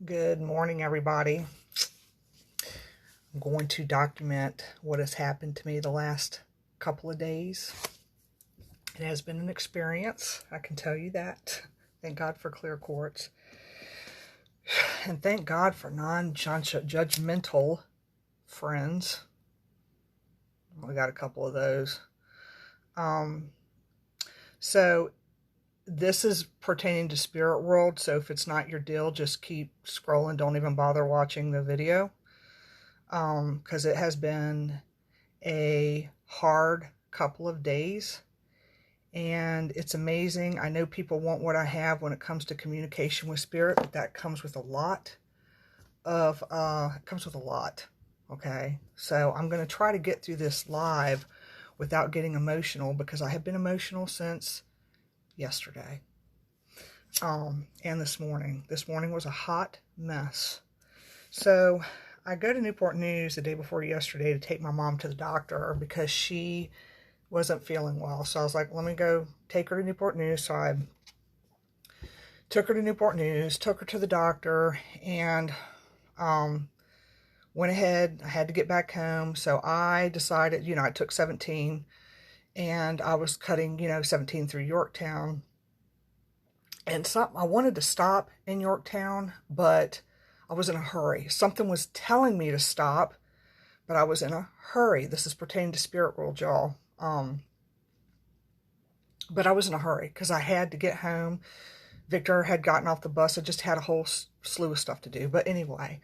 Good morning, everybody. I'm going to document what has happened to me the last couple of days. It has been an experience, I can tell you that. Thank God for clear courts. And thank God for non-judgmental friends. We got a couple of those. So this is pertaining to spirit world, so if it's not your deal, just keep scrolling. Don't even bother watching the video. Because it has been a hard couple of days, and it's amazing. I know people want what I have when it comes to communication with spirit, but that comes with a lot of okay, so I'm going to try to get through this live without getting emotional, because I have been emotional since yesterday and this morning. This morning was a hot mess. So I go to Newport News the day before yesterday to take my mom to the doctor because she wasn't feeling well. So I was like, let me go take her to Newport News. So I took her to Newport News, took her to the doctor, and went ahead. I had to get back home. So I decided, I took 17, and I was cutting, 17 through Yorktown. And I wanted to stop in Yorktown, but I was in a hurry. Something was telling me to stop, but I was in a hurry. This is pertaining to spirit world, y'all. But I was in a hurry because I had to get home. Victor had gotten off the bus. I just had a whole slew of stuff to do. But anyway,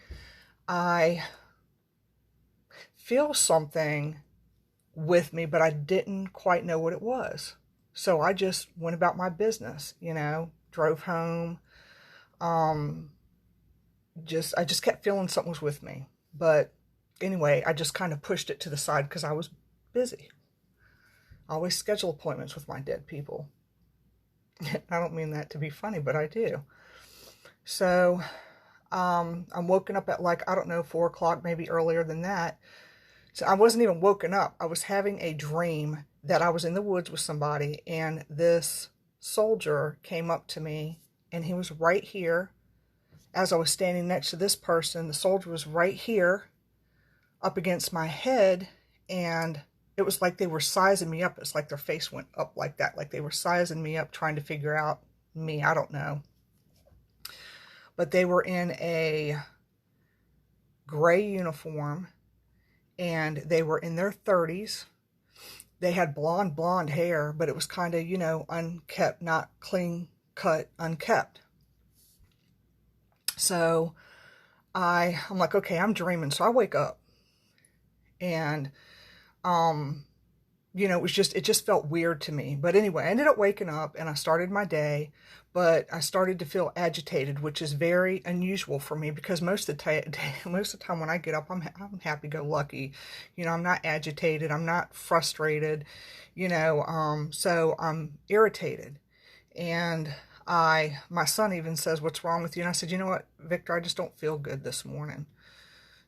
I feel something with me, but I didn't quite know what it was. So I just went about my business, drove home. I just kept feeling something was with me. But anyway, I just kind of pushed it to the side because I was busy. I always schedule appointments with my dead people. I don't mean that to be funny, but I do. So I'm woken up at 4 o'clock, maybe earlier than that. So I wasn't even woken up. I was having a dream that I was in the woods with somebody, and this soldier came up to me, and he was right here. As I was standing next to this person, the soldier was right here up against my head, and it was like they were sizing me up. It's like their face went up like that, like they were sizing me up, trying to figure out me. I don't know. But they were in a gray uniform, and they were in their 30s. They had blonde hair, but it was kind of, unkept, not clean cut, unkept. So I'm like, okay, I'm dreaming. So I wake up, and it just felt weird to me. But anyway, I ended up waking up, and I started my day, but I started to feel agitated, which is very unusual for me, because most of the time when I get up, I'm happy-go-lucky. I'm not agitated. I'm not frustrated. So I'm irritated. And my son even says, "What's wrong with you?" And I said, "You know what, Victor, I just don't feel good this morning."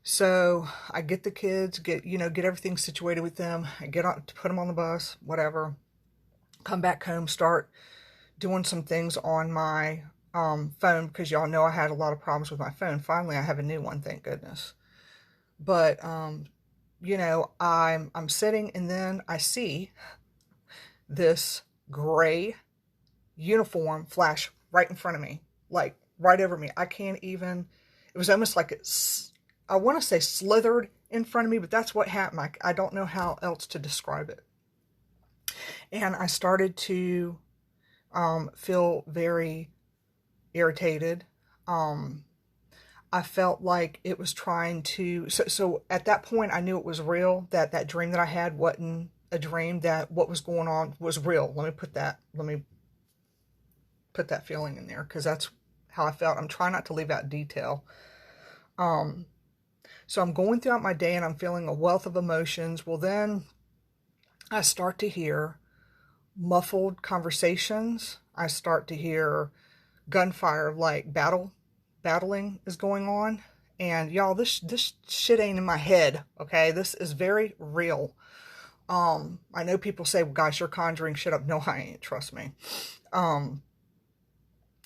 So I get the kids, get everything situated with them. I get on to put them on the bus, whatever. Come back home, start doing some things on my phone, because y'all know I had a lot of problems with my phone. Finally, I have a new one, thank goodness. But I'm sitting, and then I see this gray uniform flash right in front of me, like right over me. I can't even. It was almost like I want to say slithered in front of me, but that's what happened. I don't know how else to describe it. And I started to feel very irritated. I felt like it was trying to, so at that point I knew it was real, that dream that I had wasn't a dream, that what was going on was real. Let me put that feeling in there, because that's how I felt. I'm trying not to leave out detail. So I'm going throughout my day, and I'm feeling a wealth of emotions. Well, then I start to hear muffled conversations. I start to hear gunfire, like battling is going on. And y'all, this shit ain't in my head, okay? This is very real. I know people say, well, gosh, you're conjuring shit up. No, I ain't, trust me.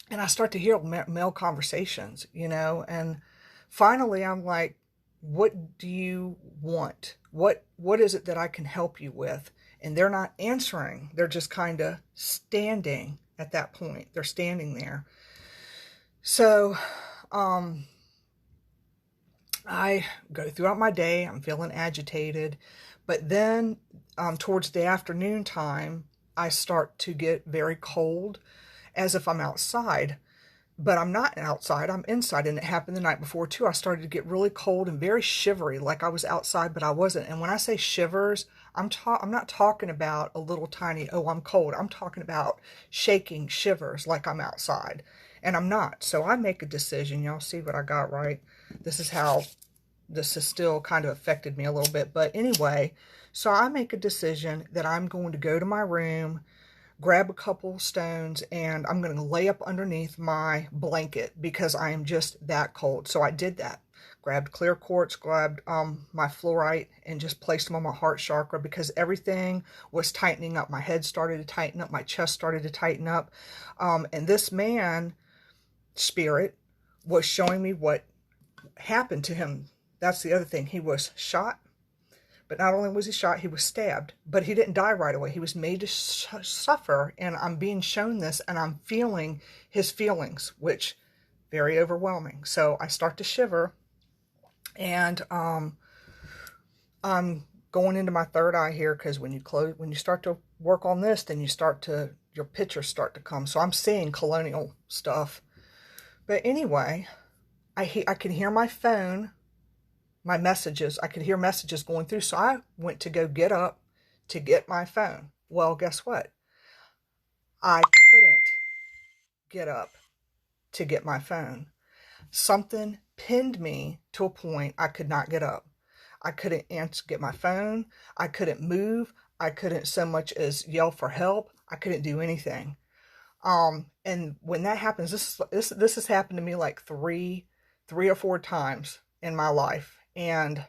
And I start to hear male conversations, and finally I'm like, what do you want? What is it that I can help you with? And they're not answering. They're just kind of standing at that point. They're standing there. So, um, I go throughout my day. I'm feeling agitated. But then, towards the afternoon time, I start to get very cold as if I'm outside. But I'm not outside, I'm inside. And it happened the night before too. I started to get really cold and very shivery, like I was outside, but I wasn't. And when I say shivers, I'm not talking about a little tiny, oh, I'm cold. I'm talking about shaking shivers like I'm outside. And I'm not. So I make a decision. Y'all see what I got, right? This is how this has still kind of affected me a little bit. But anyway, so I make a decision that I'm going to go to my room, grab a couple stones, and I'm going to lay up underneath my blanket because I am just that cold. So I did that. Grabbed clear quartz, grabbed my fluorite, and just placed them on my heart chakra because everything was tightening up. My head started to tighten up. My chest started to tighten up. And this man, spirit, was showing me what happened to him. That's the other thing. He was shot. But not only was he shot, he was stabbed. But he didn't die right away. He was made to suffer. And I'm being shown this, and I'm feeling his feelings, which very overwhelming. So I start to shiver, and I'm going into my third eye here because when you start to work on this, then your pictures start to come. So I'm seeing colonial stuff. But anyway, I can hear my phone. My messages, I could hear messages going through. So I went to go get up to get my phone. Well, guess what? I couldn't get up to get my phone. Something pinned me to a point I could not get up. I couldn't get my phone. I couldn't move. I couldn't so much as yell for help. I couldn't do anything. And when that happens, this has happened to me like three or four times in my life. And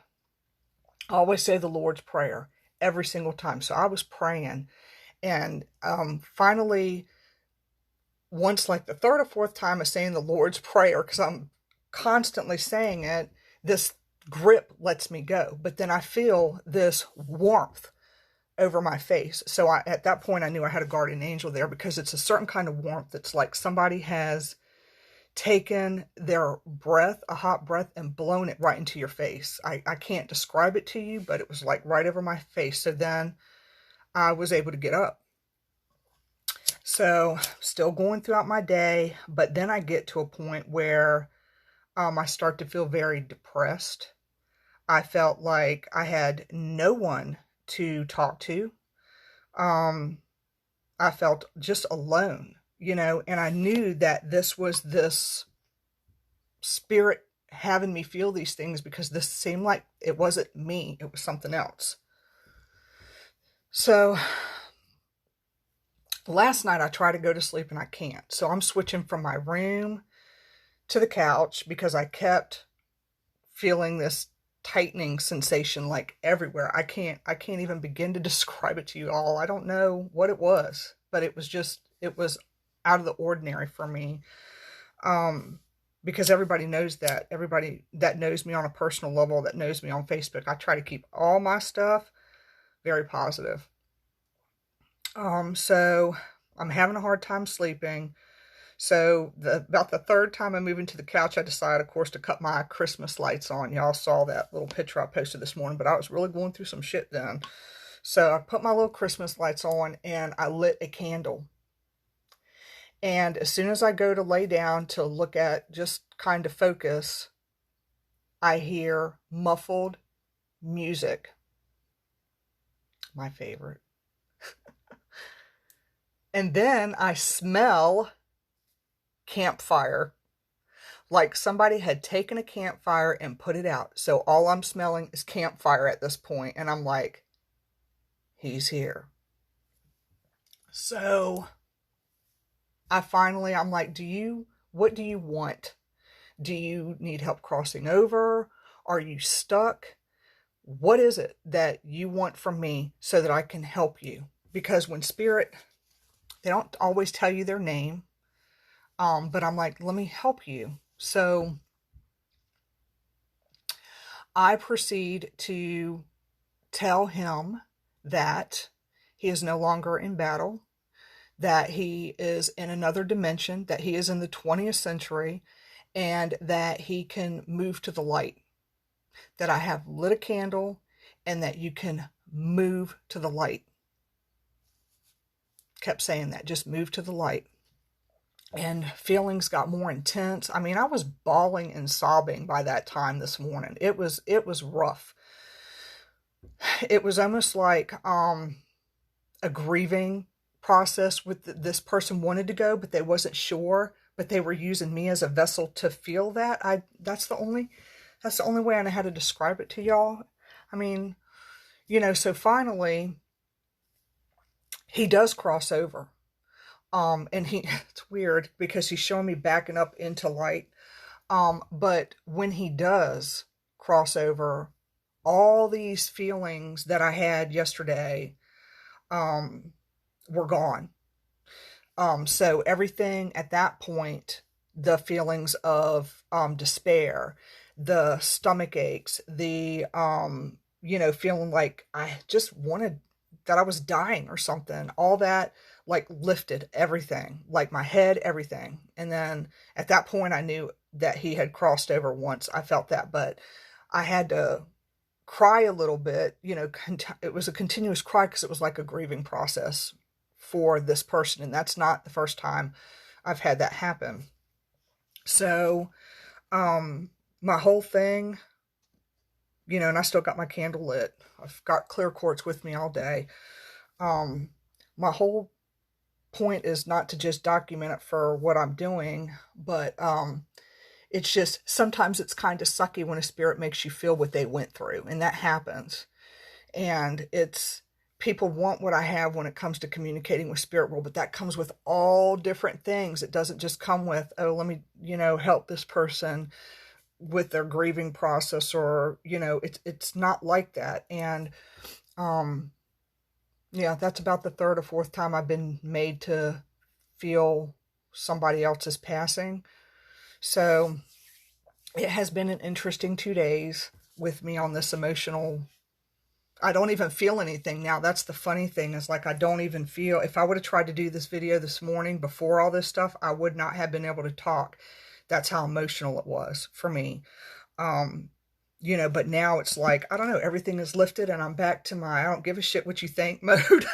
I always say the Lord's Prayer every single time. So I was praying, and finally, once like the third or fourth time of saying the Lord's Prayer, because I'm constantly saying it, this grip lets me go. But then I feel this warmth over my face. So at that point, I knew I had a guardian angel there, because it's a certain kind of warmth that's like somebody has taken their breath, a hot breath, and blown it right into your face. I can't describe it to you, but it was like right over my face. So then I was able to get up. So still going throughout my day, but then I get to a point where I start to feel very depressed. I felt like I had no one to talk to. I felt just alone, and I knew that this was this spirit having me feel these things, because this seemed like it wasn't me, it was something else. So last night I tried to go to sleep and I can't. So I'm switching from my room to the couch because I kept feeling this tightening sensation like everywhere. I can't even begin to describe it to you all. I don't know what it was, but it was out of the ordinary for me. Because everybody knows that. Everybody that knows me on a personal level, that knows me on Facebook, I try to keep all my stuff very positive. So I'm having a hard time sleeping. So about the third time I move into the couch, I decided, of course, to cut my Christmas lights on. Y'all saw that little picture I posted this morning, but I was really going through some shit then. So I put my little Christmas lights on, and I lit a candle. And as soon as I go to lay down to look at, just kind of focus, I hear muffled music. My favorite. And then I smell campfire. Like somebody had taken a campfire and put it out. So all I'm smelling is campfire at this point. And I'm like, he's here. So I'm like, what do you want? Do you need help crossing over? Are you stuck? What is it that you want from me so that I can help you? Because when spirit, they don't always tell you their name. But I'm like, let me help you. So I proceed to tell him that he is no longer in battle, that he is in another dimension, that he is in the 20th century, and that he can move to the light. That I have lit a candle and that you can move to the light. Kept saying that, just move to the light. And feelings got more intense. I mean, I was bawling and sobbing by that time this morning. It was rough. It was almost like a grieving process with this person wanted to go, but they wasn't sure, but they were using me as a vessel to feel that. That's the only way I know how to describe it to y'all. I mean, so finally he does cross over. And it's weird because he's showing me backing up into light. But when he does cross over, all these feelings that I had yesterday, were gone. So everything at that point, the feelings of, despair, the stomach aches, the, feeling like I just wanted that I was dying or something, all that like lifted everything, like my head, everything. And then at that point I knew that he had crossed over once I felt that, but I had to cry a little bit, it was a continuous cry because it was like a grieving process for this person. And that's not the first time I've had that happen. So, my whole thing, and I still got my candle lit. I've got clear quartz with me all day. My whole point is not to just document it for what I'm doing, but it's just sometimes it's kind of sucky when a spirit makes you feel what they went through, and that happens. And it's people want what I have when it comes to communicating with spirit world, but that comes with all different things. It doesn't just come with, oh, let me, help this person with their grieving process, or it's not like that. And yeah, that's about the third or fourth time I've been made to feel somebody else's passing. So it has been an interesting 2 days with me on this emotional. I don't even feel anything now. That's the funny thing, is like I don't even feel. If I would have tried to do this video this morning before all this stuff, I would not have been able to talk. That's how emotional it was for me. But now it's like, I don't know, everything is lifted and I'm back to my I don't give a shit what you think mode.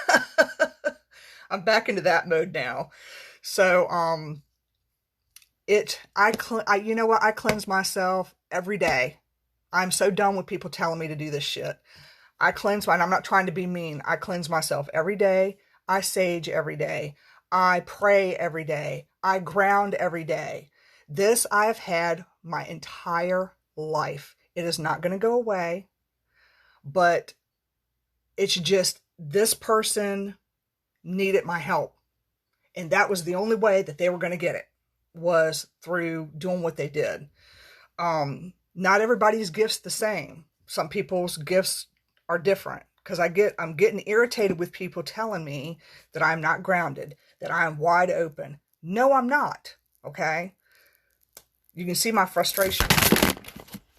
I'm back into that mode now. So, you know what? I cleanse myself every day. I'm so done with people telling me to do this shit. I cleanse mine. I'm not trying to be mean. I cleanse myself every day. I sage every day. I pray every day. I ground every day. This I have had my entire life. It is not going to go away, but it's just this person needed my help. And that was the only way that they were going to get it, was through doing what they did. Not everybody's gifts the same. Some people's gifts are different, because I'm getting irritated with people telling me that I'm not grounded, that I am wide open. No, I'm not. Okay. You can see my frustration.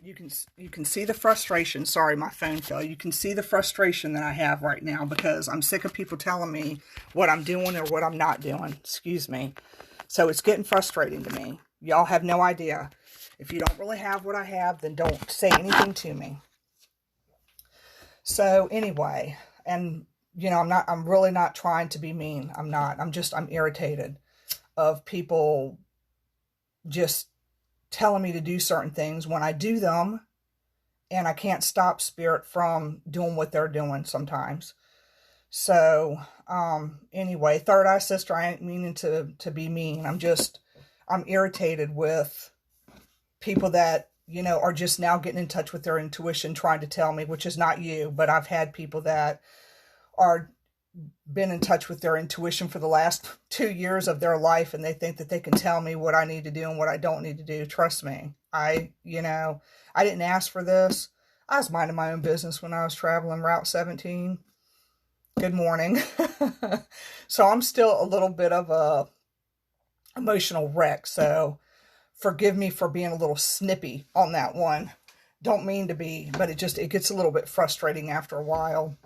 You can see the frustration. Sorry, my phone fell. You can see the frustration that I have right now because I'm sick of people telling me what I'm doing or what I'm not doing. Excuse me. So it's getting frustrating to me. Y'all have no idea. If you don't really have what I have, then don't say anything to me. So anyway, and I'm really not trying to be mean. I'm not. I'm irritated of people just telling me to do certain things when I do them, and I can't stop spirit from doing what they're doing sometimes. So, anyway, third eye sister, I ain't meaning to be mean. I'm irritated with people that, are just now getting in touch with their intuition, trying to tell me, which is not you, but I've had people that are been in touch with their intuition for the last 2 years of their life, and they think that they can tell me what I need to do and what I don't need to do. Trust me. I didn't ask for this. I was minding my own business when I was traveling Route 17. Good morning. So I'm still a little bit of emotional wreck. So forgive me for being a little snippy on that one. Don't mean to be, but it gets a little bit frustrating after a while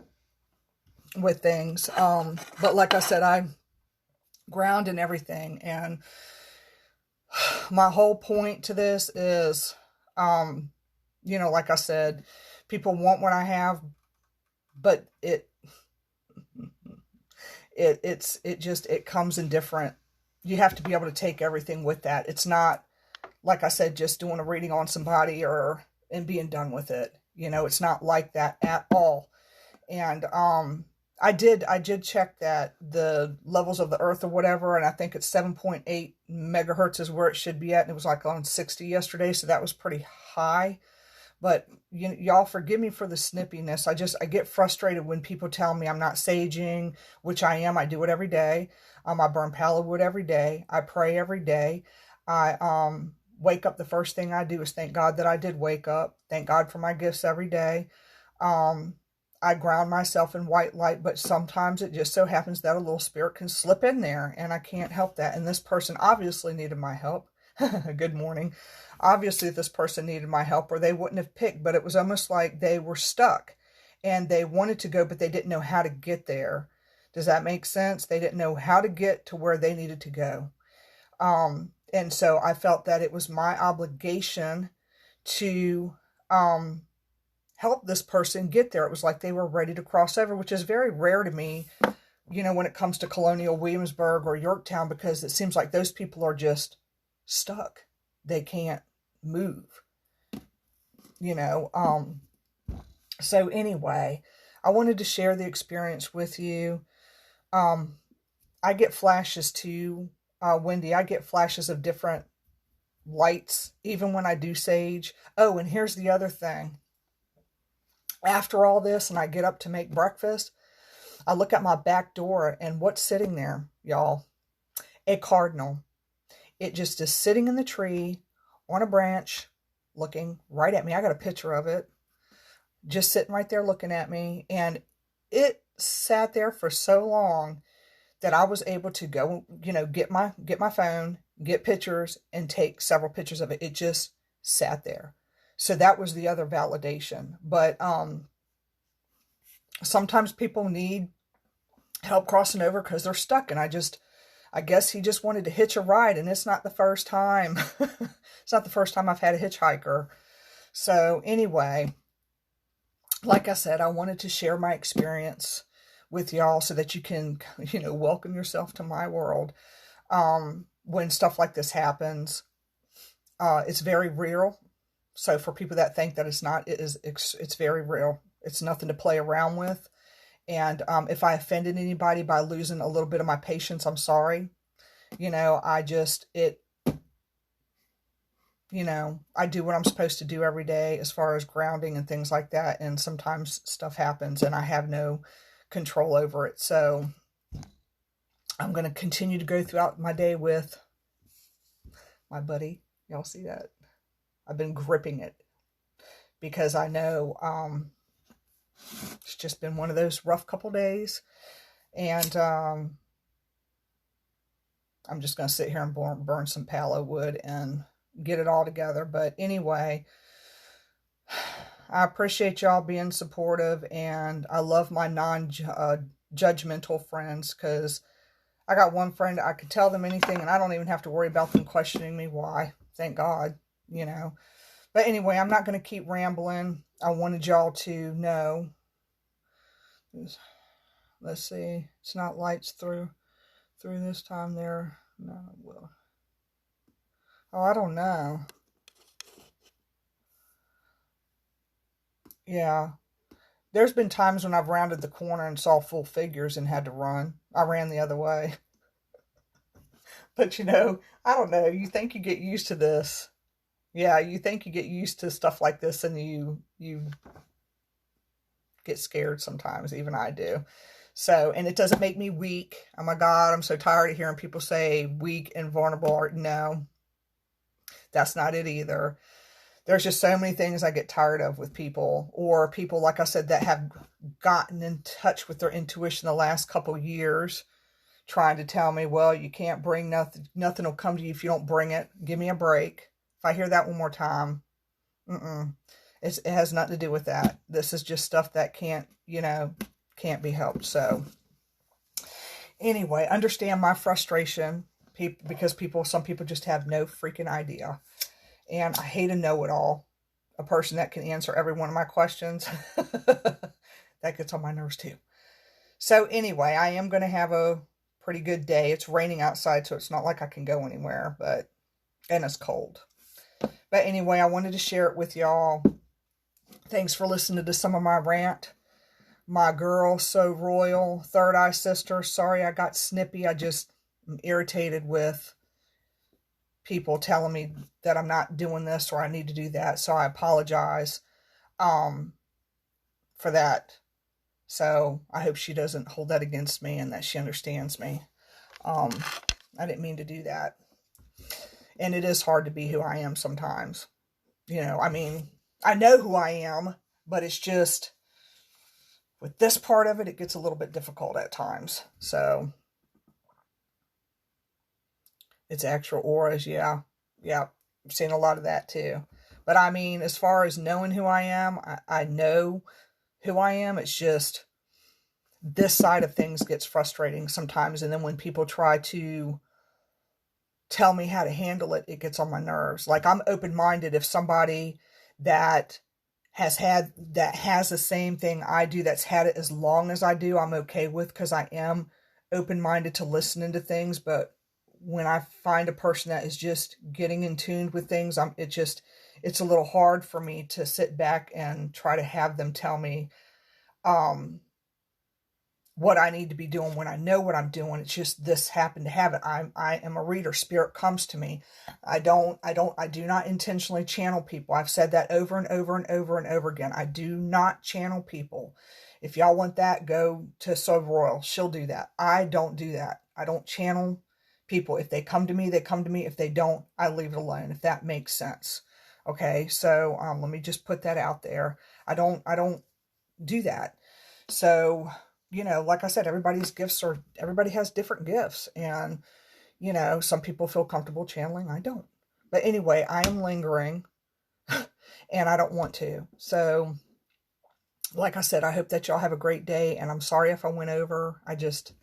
with things. But like I said, I ground in everything. And my whole point to this is, like I said, people want what I have, but it comes in different. You have to be able to take everything with that. It's not, like I said, just doing a reading on somebody and being done with it. It's not like that at all. And I did check that the levels of the earth or whatever, and I think it's 7.8 megahertz is where it should be at, and it was like on 60 yesterday, so that was pretty high. But y'all forgive me for the snippiness. I get frustrated when people tell me I'm not saging, which I am. I do it every day. I burn palo wood every day. I pray every day. I wake up. The first thing I do is thank God that I did wake up. Thank God for my gifts every day. I ground myself in white light, but sometimes it just so happens that a little spirit can slip in there, and I can't help that. And this person obviously needed my help. Good morning. Obviously, this person needed my help, or they wouldn't have picked, but it was almost like they were stuck, and they wanted to go, but they didn't know how to get there. Does that make sense? They didn't know how to get to where they needed to go. And so I felt that it was my obligation to help this person get there. It was like they were ready to cross over, which is very rare to me, when it comes to Colonial Williamsburg or Yorktown, because it seems like those people are just stuck. They can't move, So anyway, I wanted to share the experience with you. I get flashes too, Wendy. I get flashes of different lights, even when I do sage. Oh, and here's the other thing. After all this, and I get up to make breakfast, I look at my back door, and what's sitting there, y'all? A cardinal. It just is sitting in the tree on a branch, looking right at me. I got a picture of it. Just sitting right there looking at me. And it sat there for so long that I was able to go, get my phone, get pictures, and take several pictures of it. It just sat there. So that was the other validation. But sometimes people need help crossing over because they're stuck. And I guess he just wanted to hitch a ride, and it's not the first time. It's not the first time I've had a hitchhiker. So anyway, like I said, I wanted to share my experience with y'all so that you can, welcome yourself to my world. When stuff like this happens, it's very real. So for people that think that it's not, it's very real. It's nothing to play around with. And if I offended anybody by losing a little bit of my patience, I'm sorry. I do what I'm supposed to do every day as far as grounding and things like that. And sometimes stuff happens and I have no control over it. So I'm going to continue to go throughout my day with my buddy. Y'all see that? I've been gripping it because I know it's just been one of those rough couple days. And I'm just going to sit here and burn some palo wood and get it all together. But anyway, I appreciate y'all being supportive, and I love my non-judgmental friends, because I got one friend, I could tell them anything and I don't even have to worry about them questioning me why. Thank God, But anyway, I'm not going to keep rambling. I wanted y'all to know. Let's see. It's not lights through this time there. No, it will. Oh, I don't know. Yeah. There's been times when I've rounded the corner and saw full figures and had to run. I ran the other way. But I don't know. You think you get used to this. Yeah, you think you get used to stuff like this, and you get scared sometimes. Even I do. So, and it doesn't make me weak. Oh my God, I'm so tired of hearing people say weak and vulnerable. No, that's not it either. There's just so many things I get tired of with people, or people, like I said, that have gotten in touch with their intuition the last couple years, trying to tell me, well, you can't bring nothing will come to you if you don't bring it. Give me a break. If I hear that one more time, it has nothing to do with that. This is just stuff that can't be helped. So anyway, understand my frustration, because some people just have no freaking idea. And I hate a know-it-all, a person that can answer every one of my questions. That gets on my nerves too. So anyway, I am going to have a pretty good day. It's raining outside, so it's not like I can go anywhere, and it's cold. But anyway, I wanted to share it with y'all. Thanks for listening to some of my rant. My girl, So Royal, Third Eye Sister, sorry I got snippy. I just am irritated with people telling me that I'm not doing this or I need to do that. So I apologize for that. So I hope she doesn't hold that against me and that she understands me. I didn't mean to do that. And it is hard to be who I am sometimes. I mean, I know who I am, but it's just, with this part of it, it gets a little bit difficult at times. So, it's actual auras, yeah. I've seen a lot of that too. But I mean, as far as knowing who I am, I know who I am. It's just, this side of things gets frustrating sometimes. And then when people try to tell me how to handle it, it gets on my nerves. Like, I'm open-minded. If somebody that has the same thing I do, that's had it as long as I do, I'm okay with, because I am open-minded to listening to things. But when I find a person that is just getting in tune with things, it's a little hard for me to sit back and try to have them tell me what I need to be doing when I know what I'm doing. It's just, this happened to have it. I am a reader. Spirit comes to me. I do not intentionally channel people. I've said that over and over and over and over again. I do not channel people. If y'all want that, go to So Royal. She'll do that. I don't do that. I don't channel people. If they come to me, they come to me. If they don't, I leave it alone, if that makes sense. Okay. So, let me just put that out there. I don't do that. So, like I said, everybody has different gifts, and, some people feel comfortable channeling. I don't. But anyway, I am lingering and I don't want to. So, like I said, I hope that y'all have a great day, and I'm sorry if I went over.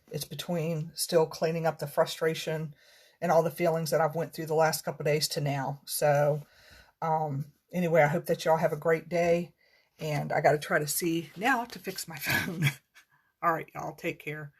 It's between still cleaning up the frustration and all the feelings that I've went through the last couple of days to now. So, anyway, I hope that y'all have a great day, and I got to try to see now to fix my phone. All right, y'all, take care.